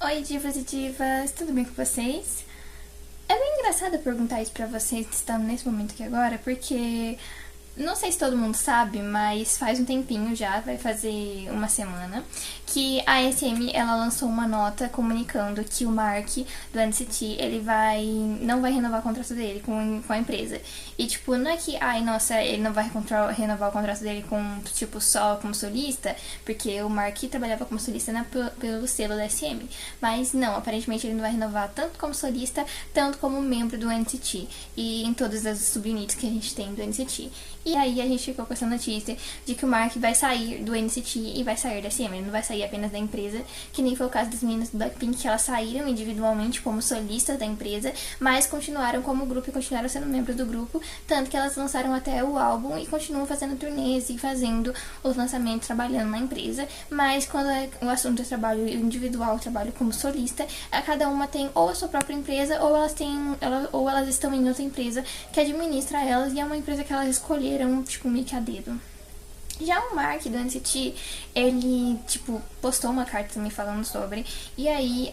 Oi, divas e divas, tudo bem com vocês? É bem engraçado perguntar isso pra vocês que estão nesse momento aqui agora, porque não sei se todo mundo sabe, mas faz um tempinho já, vai fazer uma semana, que a SM ela lançou uma nota comunicando que o Mark do NCT ele não vai renovar o contrato dele com a empresa. E tipo, não é que, ai nossa, ele não vai renovar o contrato dele com, tipo, só como solista, porque o Mark trabalhava como solista pelo selo da SM. Mas não, aparentemente ele não vai renovar tanto como solista, tanto como membro do NCT. E em todas as subunits que a gente tem do NCT. E aí a gente ficou com essa notícia de que o Mark vai sair do NCT e vai sair da SM. Ele não vai sair apenas da empresa, que nem foi o caso das meninas do Blackpink, que elas saíram individualmente como solistas da empresa, mas continuaram como grupo e continuaram sendo membros do grupo, tanto que elas lançaram até o álbum e continuam fazendo turnês e fazendo os lançamentos trabalhando na empresa. Mas quando o assunto é trabalho individual, trabalho como solista, cada uma tem ou a sua própria empresa ou elas estão em outra empresa que administra elas, e é uma empresa que elas escolheram tipo, meio que a dedo. Já o Mark do NCT, ele, tipo, postou uma carta também falando sobre, e aí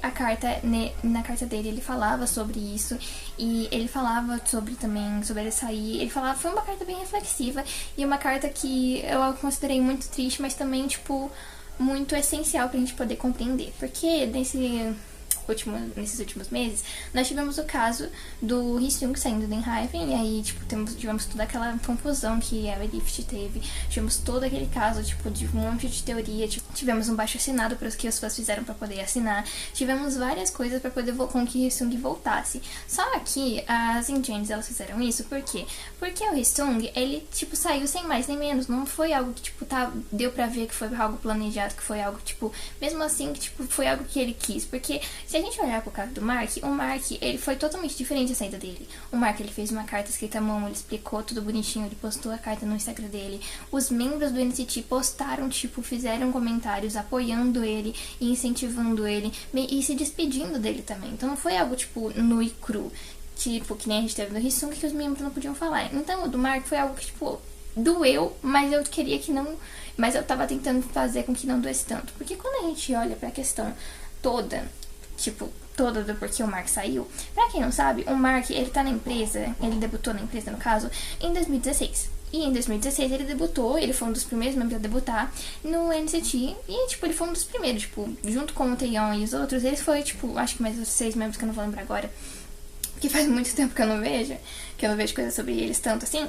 na carta dele ele falava sobre isso, e ele falava também sobre ele sair, ele falava, foi uma carta bem reflexiva, e uma carta que eu considerei muito triste, mas também, tipo, muito essencial pra gente poder compreender, porque nesses últimos meses, nós tivemos o caso do Hyesung saindo do ENHYPEN, e aí, tipo, tivemos toda aquela confusão que a Elif teve, tivemos todo aquele caso, tipo, de um monte de teoria, tivemos um baixo assinado para os que os fãs fizeram para poder assinar, tivemos várias coisas para poder com que o Hyesung voltasse. Só que as Indians, elas fizeram isso, por quê? Porque o Hyesung, ele, tipo, saiu sem mais nem menos, não foi algo que, tipo, deu pra ver que foi algo planejado, que foi algo, tipo, mesmo assim, que, tipo, foi algo que ele quis, porque se a gente olhar pro caso do Mark, o Mark, ele foi totalmente diferente a saída dele. O Mark, ele fez uma carta escrita à mão, ele explicou tudo bonitinho, ele postou a carta no Instagram dele. Os membros do NCT postaram, tipo, fizeram comentários apoiando ele e incentivando ele e se despedindo dele também. Então não foi algo, tipo, nu e cru, tipo, que nem a gente teve no Hyesung, que os membros não podiam falar. Então o do Mark foi algo que, tipo, doeu, mas eu queria que não... Mas eu tava tentando fazer com que não doesse tanto. Porque quando a gente olha pra questão toda, tipo, toda do porquê o Mark saiu. Pra quem não sabe, o Mark, ele tá na empresa, ele debutou na empresa, no caso, em 2016. E em 2016 ele debutou, ele foi um dos primeiros membros a debutar no NCT. E, tipo, ele foi um dos primeiros, tipo, junto com o Taeyeon e os outros, eles foi, tipo, acho que mais os 6 membros que eu não vou lembrar agora, porque faz muito tempo que eu não vejo coisas sobre eles tanto assim.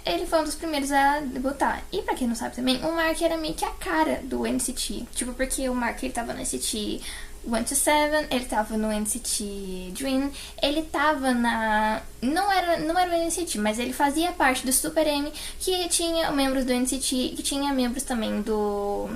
Ele foi um dos primeiros a debutar. E pra quem não sabe também, o Mark era meio que a cara do NCT. Tipo, porque o Mark, ele tava no NCT 127, ele tava no NCT Dream, ele tava não era o NCT, mas ele fazia parte do Super M, que tinha membros do NCT, que tinha membros também do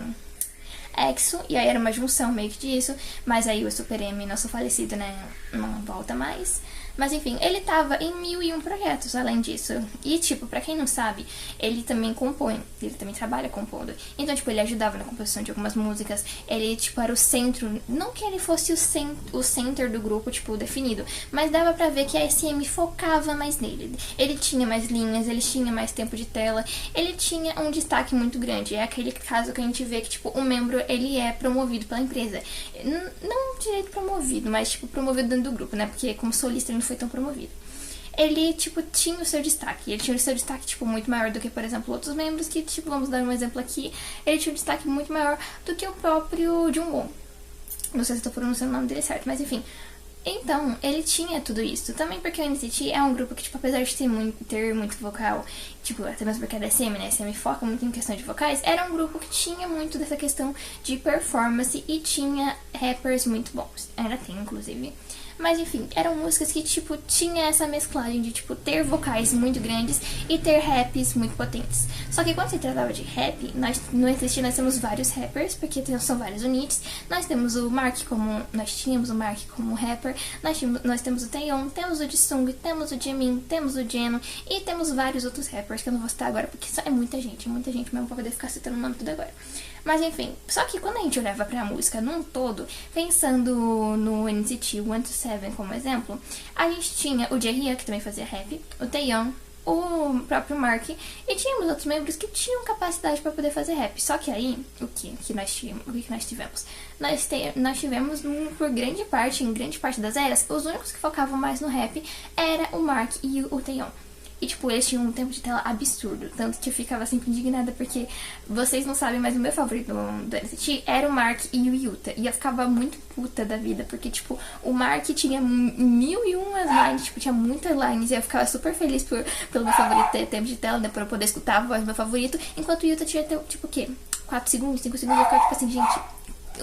EXO, e aí era uma junção meio que disso, mas aí o Super M, nosso falecido, né, não volta mais. Mas enfim, ele tava em 1001 projetos além disso. E tipo, pra quem não sabe, ele também compõe, ele também trabalha compondo. Então, tipo, ele ajudava na composição de algumas músicas. Ele, tipo, era o centro, não que ele fosse o center do grupo, tipo, definido, mas dava pra ver que a SM focava mais nele. Ele tinha mais linhas, ele tinha mais tempo de tela, ele tinha um destaque muito grande. É aquele caso que a gente vê que, tipo, o membro, ele é promovido pela empresa. Não direito promovido, mas, tipo, promovido dentro do grupo, né? Porque como solista ele não foi tão promovido. Ele, tipo, tinha o seu destaque. Ele tinha o seu destaque, tipo, muito maior do que, por exemplo, outros membros que, tipo, vamos dar um exemplo aqui. Ele tinha um destaque muito maior do que o próprio Jungwon. Não sei se estou pronunciando o nome dele certo, mas enfim. Então, ele tinha tudo isso. Também porque o NCT é um grupo que, tipo, apesar de ter muito vocal, tipo, até mesmo porque é da SM, né? A SM foca muito em questão de vocais, era um grupo que tinha muito dessa questão de performance e tinha rappers muito bons. Tem, inclusive. Mas enfim, eram músicas que, tipo, tinha essa mesclagem de, tipo, ter vocais muito grandes e ter raps muito potentes. Só que quando se tratava de rap, no NCT nós temos vários rappers, porque são vários units. Nós tínhamos o Mark como rapper, nós temos o Taeyeon, temos o Jisung, temos o Jimin, temos o Jeno e temos vários outros rappers que eu não vou citar agora, porque é muita gente mesmo pra poder ficar citando o nome tudo agora. Mas enfim, só que quando a gente olhava pra música num todo, pensando no NCT 127 como exemplo, a gente tinha o Jaehyun, que também fazia rap, o Taeyeon, o próprio Mark e tínhamos outros membros que tinham capacidade para poder fazer rap. Só que aí, o que nós tivemos? Nós tivemos, por grande parte, em grande parte das eras, os únicos que focavam mais no rap era o Mark e o Taeyeon. E, tipo, eles tinham um tempo de tela absurdo. Tanto que eu ficava sempre indignada porque vocês não sabem, mas o meu favorito do NCT era o Mark e o Yuta. E eu ficava muito puta da vida, porque, tipo, o Mark tinha 1001 lines, tipo, tinha muitas lines. E eu ficava super feliz pelo meu favorito ter tempo de tela, né, pra eu poder escutar a voz do meu favorito. Enquanto o Yuta tinha, tipo, o quê? 4 segundos, 5 segundos. Eu ficava, tipo assim, gente,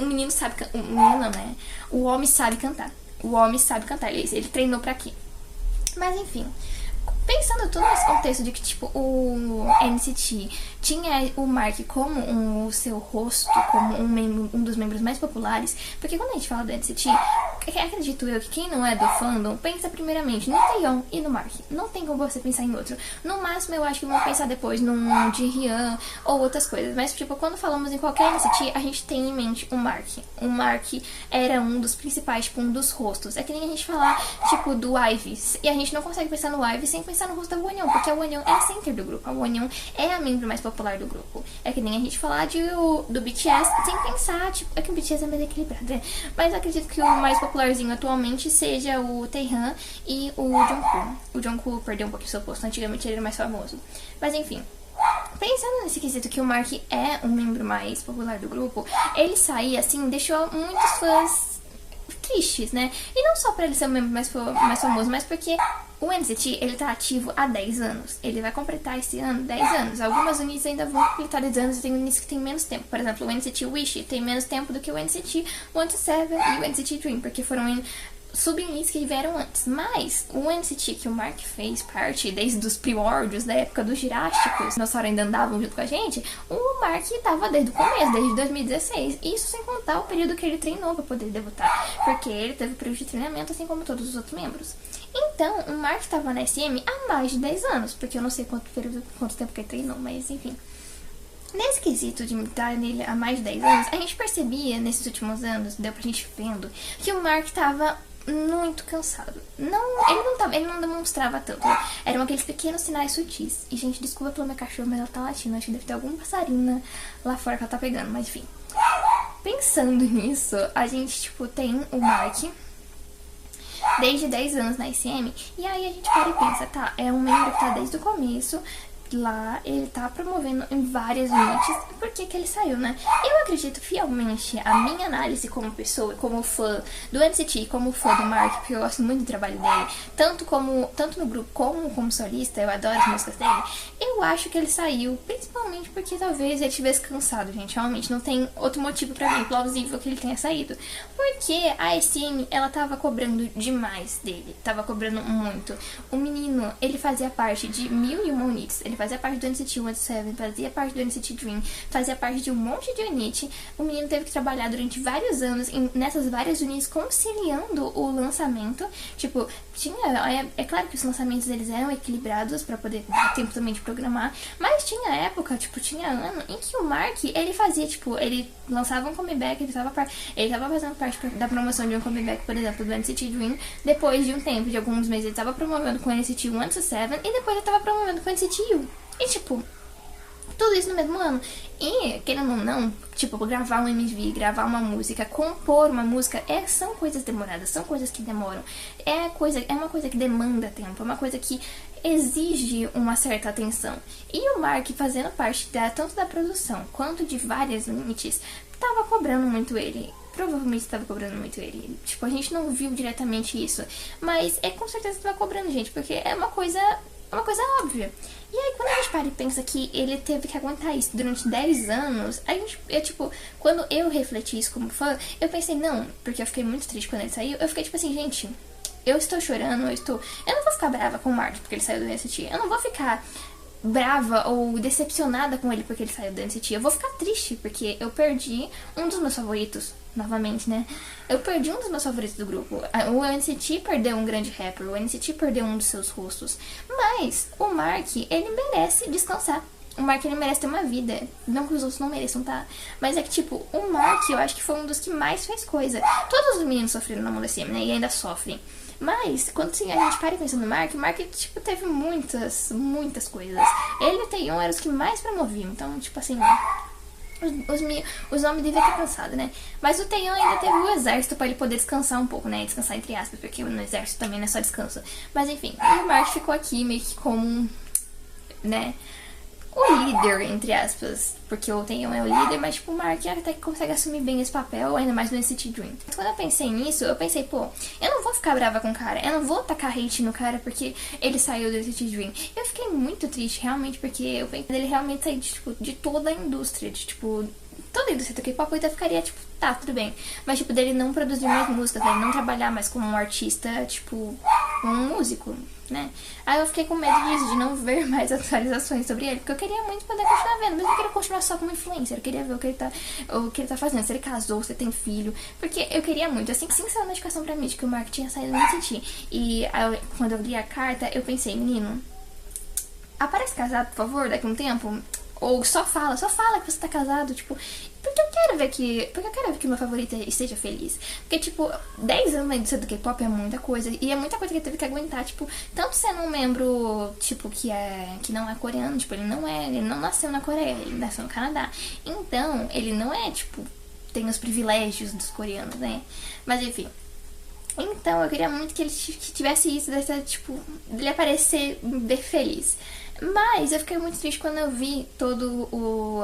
um menino sabe cantar. Um menino não, né? O homem sabe cantar. O homem sabe cantar. Ele treinou pra quê? Mas, enfim... Pensando todo nesse contexto de que, tipo, o NCT tinha o Mark como o seu rosto, como um dos membros mais populares, porque quando a gente fala do NCT, acredito eu que quem não é do fandom pensa primeiramente no Taeyeon e no Mark. Não tem como você pensar em outro. No máximo, eu acho que vão pensar depois num Jihyun ou outras coisas. Mas, tipo, quando falamos em qualquer NCT, a gente tem em mente o Mark. O Mark era um dos principais, tipo, um dos rostos. É que nem a gente falar, tipo, do IVE. E a gente não consegue pensar no IVE sem pensar no rosto da Wonyoung, porque a Wonyoung é a center do grupo. A Wonyoung é a membro mais popular do grupo. É que nem a gente falar do BTS sem pensar, tipo, é que o BTS é mais equilibrado, né? Mas eu acredito que o mais popularzinho atualmente seja o Taehan e o Jungkook. O Jungkook perdeu um pouquinho seu posto, antigamente ele era mais famoso. Mas enfim, pensando nesse quesito que o Mark é um membro mais popular do grupo, ele sair assim deixou muitos fãs tristes, né? E não só pra ele ser o membro mais famoso, mas porque o NCT, ele tá ativo há 10 anos. Ele vai completar esse ano 10 anos. Algumas unidades ainda vão completar 10 anos e tem unidades que tem menos tempo. Por exemplo, o NCT Wish tem menos tempo do que o NCT 127 e o NCT Dream, porque foram sub-units que vieram antes. Mas o NCT que o Mark fez parte desde os primórdios, da época dos girásticos, nós ainda andavam junto com a gente, o Mark tava desde o começo, desde 2016. Isso sem contar o período que ele treinou pra poder debutar, porque ele teve período de treinamento assim como todos os outros membros. Então, o Mark estava na SM há mais de 10 anos, porque eu não sei quanto tempo que ele treinou, mas enfim. Nesse quesito de estar nele há mais de 10 anos, a gente percebia nesses últimos anos, deu pra gente vendo, que o Mark tava muito cansado. Ele não demonstrava tanto. Eram aqueles pequenos sinais sutis. E, gente, desculpa pelo meu cachorro, mas ela tá latindo. Acho que deve ter algum passarinho lá fora que ela tá pegando, mas enfim. Pensando nisso, a gente, tipo, tem o Mark desde 10 anos na SM, e aí a gente para e pensa, tá, é um membro que tá desde o começo, lá ele tá promovendo em várias unidades, e por que ele saiu, né? Eu acredito fielmente, a minha análise como pessoa, como fã do NCT, como fã do Mark, porque eu gosto muito do trabalho dele, tanto no grupo como solista, eu adoro as músicas dele, eu acho que ele saiu, principalmente porque talvez ele estivesse cansado, gente, realmente, não tem outro motivo pra mim plausível que ele tenha saído, porque a SM, ela tava cobrando demais dele, tava cobrando muito. O menino, ele fazia parte de 1001 units, ele fazia parte do NCT 127, fazia parte do NCT Dream, fazia parte de um monte de unit. O menino teve que trabalhar durante vários anos nessas várias units, conciliando o lançamento. Tipo, é claro que os lançamentos eles eram equilibrados pra poder dar tempo também de programar, mas tinha época, tipo, tinha ano em que o Mark, ele fazia, tipo, ele lançava um comeback, ele tava fazendo parte da promoção de um comeback, por exemplo, do NCT Dream. Depois de um tempo, de alguns meses, ele tava promovendo com o NCT 127 e depois ele tava promovendo com o NCT U. E, tipo, tudo isso no mesmo ano. E, querendo ou não, tipo, gravar um MV, gravar uma música, compor uma música, são coisas demoradas, são coisas que demoram. É uma coisa que demanda tempo, é uma coisa que exige uma certa atenção. E o Mark, fazendo parte tanto da produção quanto de várias unidades, tava cobrando muito ele. Provavelmente estava cobrando muito ele. Tipo, a gente não viu diretamente isso, mas com certeza estava cobrando, gente, porque é uma coisa óbvia. E aí, quando a gente para e pensa que ele teve que aguentar isso durante 10 anos, a gente, tipo, quando eu refleti isso como fã, eu pensei, não, porque eu fiquei muito triste quando ele saiu, eu fiquei tipo assim, gente, eu estou chorando, eu não vou ficar brava com o Mark porque ele saiu do NCT, eu não vou ficar brava ou decepcionada com ele porque ele saiu do NCT, eu vou ficar triste porque eu perdi um dos meus favoritos, novamente, né? Eu perdi um dos meus favoritos do grupo. O NCT perdeu um grande rapper, o NCT perdeu um dos seus rostos, mas o Mark, ele merece descansar. o Mark, ele merece ter uma vida. Não que os outros não mereçam, tá? Mas é que, tipo, o Mark, eu acho que foi um dos que mais fez coisa. Todos os meninos sofreram na mão da SM, né? E ainda sofrem. Mas, quando assim, a gente para e pensa no Mark, o Mark, tipo, teve muitas coisas. Ele e o Taeyong eram os que mais promoviam. Então, tipo assim, os homens deviam ter cansado, né? Mas o Taeyong ainda teve o exército pra ele poder descansar um pouco, né? Descansar entre aspas, porque no exército também não é só descanso. Mas enfim, o Mark ficou aqui meio que como, né, o líder, entre aspas. Porque o Taeyong é o líder, mas tipo, o Mark até que consegue assumir bem esse papel, ainda mais no NCT Dream. Quando eu pensei nisso, eu pensei, pô, eu não vou ficar brava com o cara, eu não vou tacar hate no cara porque ele saiu do NCT Dream. Eu fiquei muito triste, realmente, porque eu pensei ele realmente sair de, tipo, de toda a indústria, de tipo, toda a indústria do K-pop, então eu ficaria, tipo, tá, tudo bem. Mas, tipo, dele não produzir mais músicas, dele não trabalhar mais como um artista, tipo, um músico, né? Aí eu fiquei com medo disso, de não ver mais atualizações sobre ele, porque eu queria muito poder continuar vendo, mas eu queria continuar só como influencer, eu queria ver o que ele tá fazendo, se ele casou, se ele tem filho, porque eu queria muito, assim saiu a notificação pra mim de que o Mark tinha saído do NCT, e aí, quando eu li a carta, eu pensei, menino, aparece casado, por favor, daqui a um tempo. Ou só fala que você tá casado, tipo, porque eu quero ver que o meu favorito esteja feliz. Porque, tipo, 10 anos na indústria do K-pop é muita coisa. E é muita coisa que ele teve que aguentar, tipo, tanto sendo um membro, tipo, que não é coreano, tipo, ele não nasceu na Coreia, ele nasceu no Canadá. Então, ele não é, tipo, tem os privilégios dos coreanos, né? Mas enfim. Então, eu queria muito que ele tivesse isso, dessa, tipo, ele aparecer bem feliz. Mas eu fiquei muito triste quando eu vi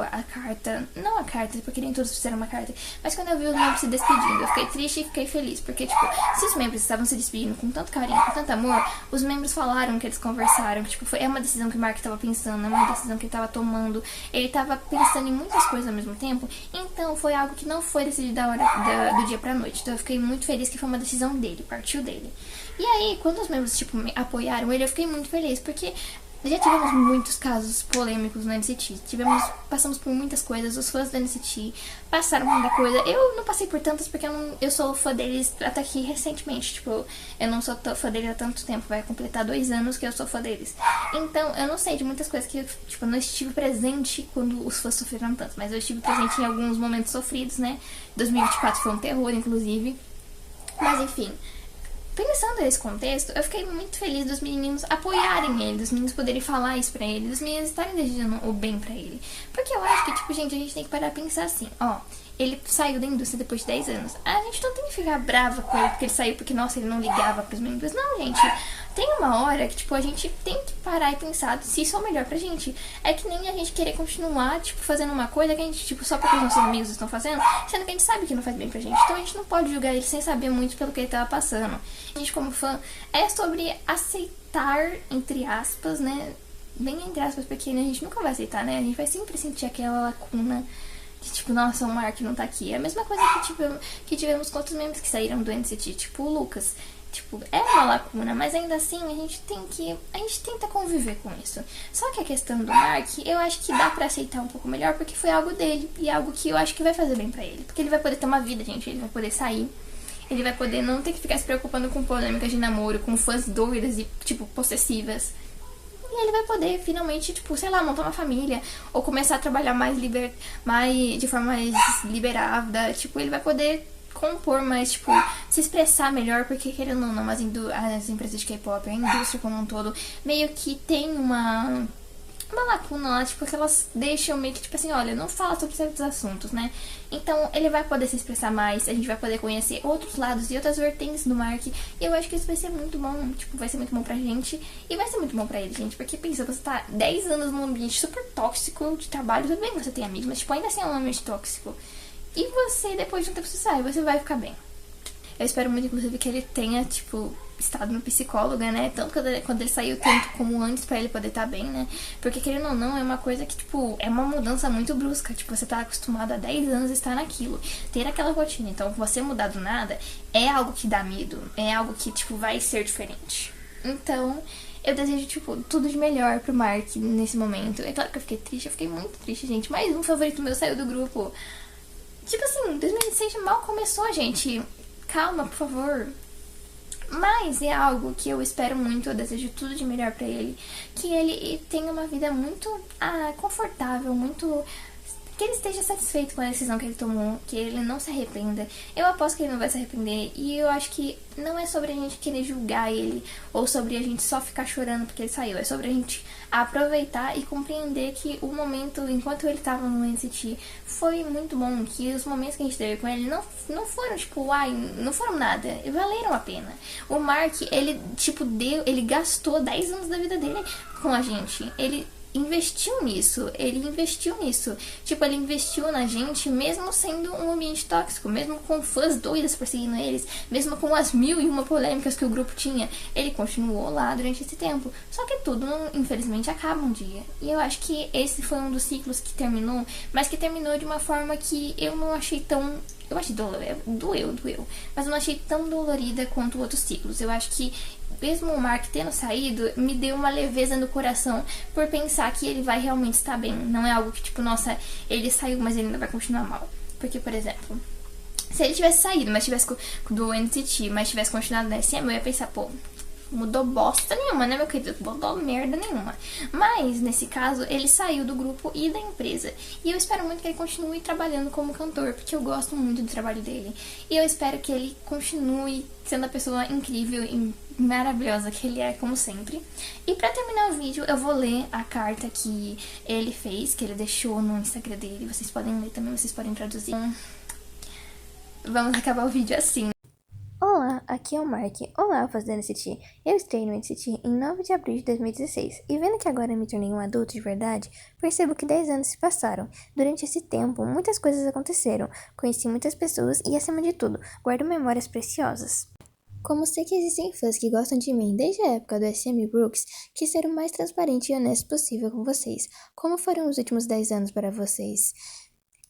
a carta. Não a carta, porque nem todos fizeram uma carta. Mas quando eu vi os membros se despedindo, eu fiquei triste e fiquei feliz. Porque, tipo, se os membros estavam se despedindo com tanto carinho, com tanto amor, os membros falaram que eles conversaram. Que, tipo, é uma decisão que o Mark tava pensando, é uma decisão que ele tava tomando. Ele tava pensando em muitas coisas ao mesmo tempo. Então foi algo que não foi decidido da hora do dia pra noite. Então eu fiquei muito feliz que foi uma decisão dele, partiu dele. E aí, quando os membros, tipo, me apoiaram ele, eu fiquei muito feliz. Porque já tivemos muitos casos polêmicos no NCT. Passamos por muitas coisas. Os fãs do NCT passaram por muita coisa. Eu não passei por tantas porque eu sou fã deles até aqui recentemente. Tipo, eu não sou fã deles há tanto tempo. Vai completar 2 anos que eu sou fã deles. Então, eu não sei de muitas coisas que tipo, eu não estive presente quando os fãs sofreram tanto. Mas eu estive presente em alguns momentos sofridos, né? 2024 foi um terror, inclusive. Mas, enfim. Pensando nesse contexto, eu fiquei muito feliz dos meninos apoiarem ele, dos meninos poderem falar isso pra ele, dos meninos estarem desejando o bem pra ele. Porque eu acho que, tipo, gente, a gente tem que parar pra pensar assim, ó, ele saiu da indústria depois de 10 anos. A gente não tem que ficar brava com ele porque ele saiu, porque, nossa, ele não ligava pros membros. Não, gente, tem uma hora que, tipo, a gente tem que parar e pensar se isso é o melhor pra gente. É que nem a gente querer continuar, tipo, fazendo uma coisa que a gente, tipo, só porque os nossos amigos estão fazendo, sendo que a gente sabe que não faz bem pra gente. Então a gente não pode julgar ele sem saber muito pelo que ele tava passando. A gente, como fã, é sobre aceitar, entre aspas, né? Bem entre aspas, porque né, a gente nunca vai aceitar, né? A gente vai sempre sentir aquela lacuna de, tipo, nossa, o Mark não tá aqui. É a mesma coisa que tivemos com outros membros que saíram do NCT, tipo o Lucas. Tipo, é uma lacuna, mas ainda assim a gente tenta conviver com isso. Só que a questão do Mark, eu acho que dá pra aceitar um pouco melhor, porque foi algo dele, e algo que eu acho que vai fazer bem pra ele. Porque ele vai poder ter uma vida, gente, ele vai poder sair, ele vai poder não ter que ficar se preocupando com polêmicas de namoro, com fãs doidas e, tipo, possessivas. E ele vai poder finalmente, tipo, sei lá, montar uma família, ou começar a trabalhar de forma mais liberada, tipo, ele vai poder compor mais, tipo, se expressar melhor, porque querendo ou não, as empresas de K-pop, a indústria como um todo, meio que tem uma lacuna lá, tipo, que elas deixam meio que, tipo assim, olha, não fala sobre certos assuntos, né? Então, ele vai poder se expressar mais, a gente vai poder conhecer outros lados e outras vertentes do Mark, e eu acho que isso vai ser muito bom, tipo, vai ser muito bom pra gente, e vai ser muito bom pra ele, gente, porque pensa, você tá 10 anos num ambiente super tóxico de trabalho, tudo bem que você tem amigos, mas, tipo, ainda assim é um ambiente tóxico. E você, depois de um tempo, você sai, você vai ficar bem. Eu espero muito, inclusive, que ele tenha, tipo, estado no psicóloga, né? Tanto quando ele saiu, tanto como antes, pra ele poder estar bem, né? Porque, querendo ou não, é uma coisa que, tipo, é uma mudança muito brusca. Tipo, você tá acostumado há 10 anos a estar naquilo. Ter aquela rotina. Então, você mudar do nada é algo que dá medo. É algo que, tipo, vai ser diferente. Então, eu desejo, tipo, tudo de melhor pro Mark nesse momento. É claro que eu fiquei triste, eu fiquei muito triste, gente. Mais um favorito meu saiu do grupo. Tipo assim, 2016 mal começou, gente. Calma, por favor. Mas é algo que eu espero muito, eu desejo tudo de melhor pra ele. Que ele tenha uma vida muito confortável, muito que ele esteja satisfeito com a decisão que ele tomou, que ele não se arrependa. Eu aposto que ele não vai se arrepender e eu acho que não é sobre a gente querer julgar ele ou sobre a gente só ficar chorando porque ele saiu. É sobre a gente aproveitar e compreender que o momento, enquanto ele tava no NCT, foi muito bom, que os momentos que a gente teve com ele não foram tipo, não foram nada, valeram a pena. O Mark, ele ele gastou 10 anos da vida dele com a gente. Ele investiu nisso. Tipo, ele investiu na gente, mesmo sendo um ambiente tóxico, mesmo com fãs doidas perseguindo eles, mesmo com as 1001 polêmicas que o grupo tinha, ele continuou lá durante esse tempo. Só que tudo, infelizmente, acaba um dia. E eu acho que esse foi um dos ciclos que terminou, mas que terminou de uma forma que eu não achei tão... Eu achei doeu. Mas eu não achei tão dolorida quanto outros ciclos. Eu acho que, mesmo o Mark tendo saído, me deu uma leveza no coração por pensar que ele vai realmente estar bem. Não é algo que, tipo, nossa, ele saiu, mas ele ainda vai continuar mal. Porque, por exemplo, se ele tivesse saído, mas tivesse do NCT, mas tivesse continuado na SM, eu ia pensar, pô, mudou bosta nenhuma, né, meu querido? Mudou merda nenhuma. Mas, nesse caso, ele saiu do grupo e da empresa. E eu espero muito que ele continue trabalhando como cantor, porque eu gosto muito do trabalho dele. E eu espero que ele continue sendo a pessoa incrível e maravilhosa que ele é, como sempre. E pra terminar o vídeo, eu vou ler a carta que ele fez, que ele deixou no Instagram dele. Vocês podem ler também, vocês podem traduzir. Vamos acabar o vídeo assim. Olá, aqui é o Mark. Olá, fãs do NCT. Eu estreiei no NCT em 9 de abril de 2016 e vendo que agora me tornei um adulto de verdade, percebo que 10 anos se passaram. Durante esse tempo, muitas coisas aconteceram, conheci muitas pessoas e, acima de tudo, guardo memórias preciosas. Como sei que existem fãs que gostam de mim desde a época do SM Brooks, quis ser o mais transparente e honesto possível com vocês. Como foram os últimos 10 anos para vocês?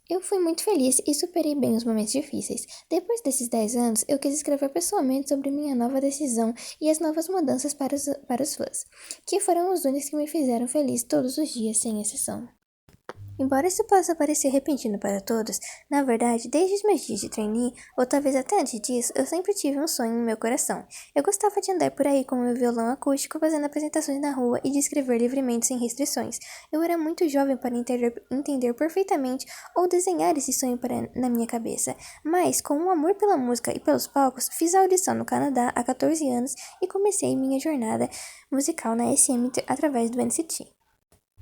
Eu fui muito feliz e superei bem os momentos difíceis. Depois desses 10 anos, eu quis escrever pessoalmente sobre minha nova decisão e as novas mudanças para os fãs, que foram os únicos que me fizeram feliz todos os dias, sem exceção. Embora isso possa parecer repentino para todos, na verdade, desde os meus dias de trainee, ou talvez até antes disso, eu sempre tive um sonho no meu coração. Eu gostava de andar por aí com meu violão acústico fazendo apresentações na rua e de escrever livremente sem restrições. Eu era muito jovem para entender perfeitamente ou desenhar esse sonho na minha cabeça, mas com um amor pela música e pelos palcos, fiz a audição no Canadá há 14 anos e comecei minha jornada musical na SM através do NCT.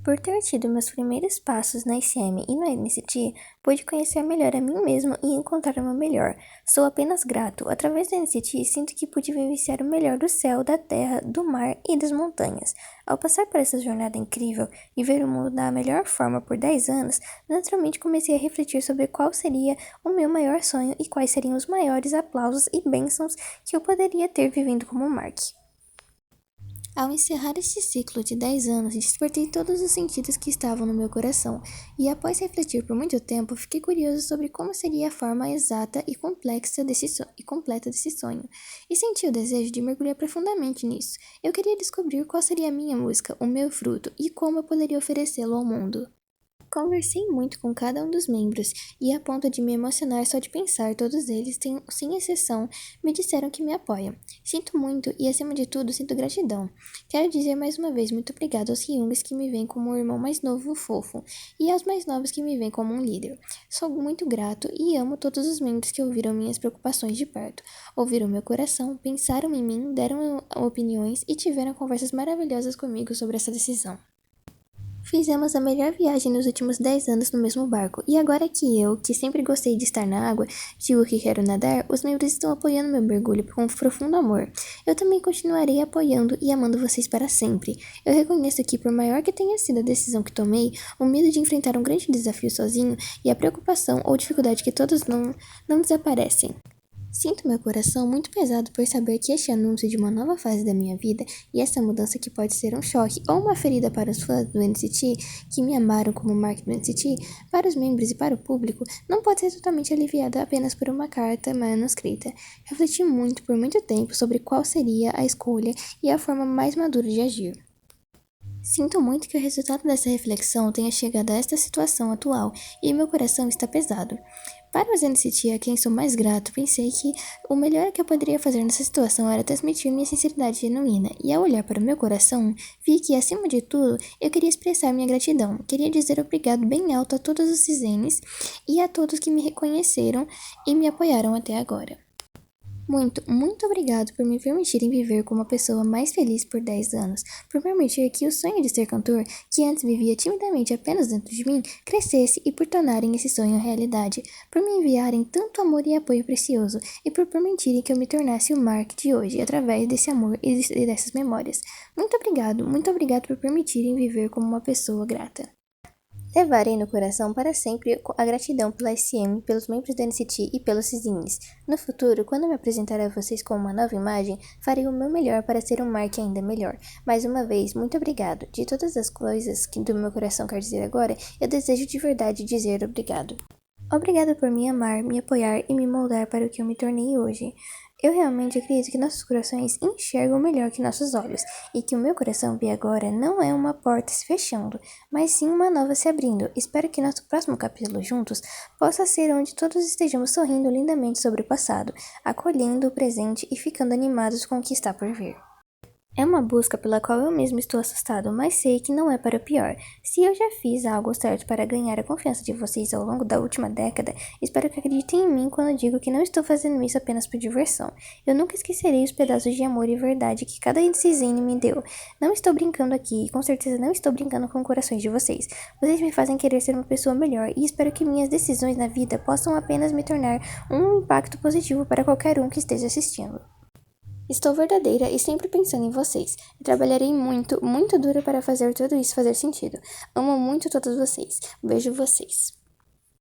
Por ter tido meus primeiros passos na SM e no NCT, pude conhecer melhor a mim mesmo e encontrar o meu melhor. Sou apenas grato. Através do NCT, sinto que pude vivenciar o melhor do céu, da terra, do mar e das montanhas. Ao passar por essa jornada incrível e ver o mundo da melhor forma por 10 anos, naturalmente comecei a refletir sobre qual seria o meu maior sonho e quais seriam os maiores aplausos e bênçãos que eu poderia ter vivendo como Mark. Ao encerrar este ciclo de 10 anos, despertei todos os sentidos que estavam no meu coração, e após refletir por muito tempo, fiquei curioso sobre como seria a forma exata e completa desse sonho, e senti o desejo de mergulhar profundamente nisso. Eu queria descobrir qual seria a minha música, o meu fruto, e como eu poderia oferecê-lo ao mundo. Conversei muito com cada um dos membros e, a ponto de me emocionar só de pensar, todos eles, sem exceção, me disseram que me apoiam. Sinto muito e, acima de tudo, sinto gratidão. Quero dizer mais uma vez muito obrigado aos Hyungs que me veem como um irmão mais novo fofo e aos mais novos que me veem como um líder. Sou muito grato e amo todos os membros que ouviram minhas preocupações de perto, ouviram meu coração, pensaram em mim, deram opiniões e tiveram conversas maravilhosas comigo sobre essa decisão. Fizemos a melhor viagem nos últimos 10 anos no mesmo barco, e agora que eu, que sempre gostei de estar na água, digo que quero nadar, os membros estão apoiando meu mergulho com profundo amor. Eu também continuarei apoiando e amando vocês para sempre. Eu reconheço que, por maior que tenha sido a decisão que tomei, o medo de enfrentar um grande desafio sozinho e a preocupação ou dificuldade que todos não desaparecem. Sinto meu coração muito pesado por saber que este anúncio de uma nova fase da minha vida e essa mudança que pode ser um choque ou uma ferida para os fãs do NCT, que me amaram como Mark do NCT, para os membros e para o público, não pode ser totalmente aliviada apenas por uma carta manuscrita. Refleti muito por muito tempo sobre qual seria a escolha e a forma mais madura de agir. Sinto muito que o resultado dessa reflexão tenha chegado a esta situação atual e meu coração está pesado. Para os NCT a quem sou mais grato, pensei que o melhor que eu poderia fazer nessa situação era transmitir minha sinceridade genuína, e ao olhar para o meu coração, vi que, acima de tudo, eu queria expressar minha gratidão. Queria dizer obrigado bem alto a todos os Cisnes e a todos que me reconheceram e me apoiaram até agora. Muito, muito obrigado por me permitirem viver como a pessoa mais feliz por 10 anos, por permitir que o sonho de ser cantor, que antes vivia timidamente apenas dentro de mim, crescesse e por tornarem esse sonho realidade, por me enviarem tanto amor e apoio precioso e por permitirem que eu me tornasse o Mark de hoje através desse amor e dessas memórias. Muito obrigado por permitirem viver como uma pessoa grata. Levarei no coração para sempre a gratidão pela SM, pelos membros do NCT e pelos Cisnes. No futuro, quando me apresentar a vocês com uma nova imagem, farei o meu melhor para ser um Mark ainda melhor. Mais uma vez, muito obrigado. De todas as coisas que do meu coração quer dizer agora, eu desejo de verdade dizer obrigado. Obrigado por me amar, me apoiar e me moldar para o que eu me tornei hoje. Eu realmente acredito que nossos corações enxergam melhor que nossos olhos, e que o meu coração vê agora não é uma porta se fechando, mas sim uma nova se abrindo. Espero que nosso próximo capítulo juntos possa ser onde todos estejamos sorrindo lindamente sobre o passado, acolhendo o presente e ficando animados com o que está por vir. É uma busca pela qual eu mesmo estou assustado, mas sei que não é para o pior. Se eu já fiz algo certo para ganhar a confiança de vocês ao longo da última década, espero que acreditem em mim quando digo que não estou fazendo isso apenas por diversão. Eu nunca esquecerei os pedaços de amor e verdade que cada Cisne me deu. Não estou brincando aqui e com certeza não estou brincando com corações de vocês. Vocês me fazem querer ser uma pessoa melhor e espero que minhas decisões na vida possam apenas me tornar um impacto positivo para qualquer um que esteja assistindo. Estou verdadeira e sempre pensando em vocês. Eu trabalharei muito, muito duro para fazer tudo isso fazer sentido. Amo muito todos vocês. Beijo vocês.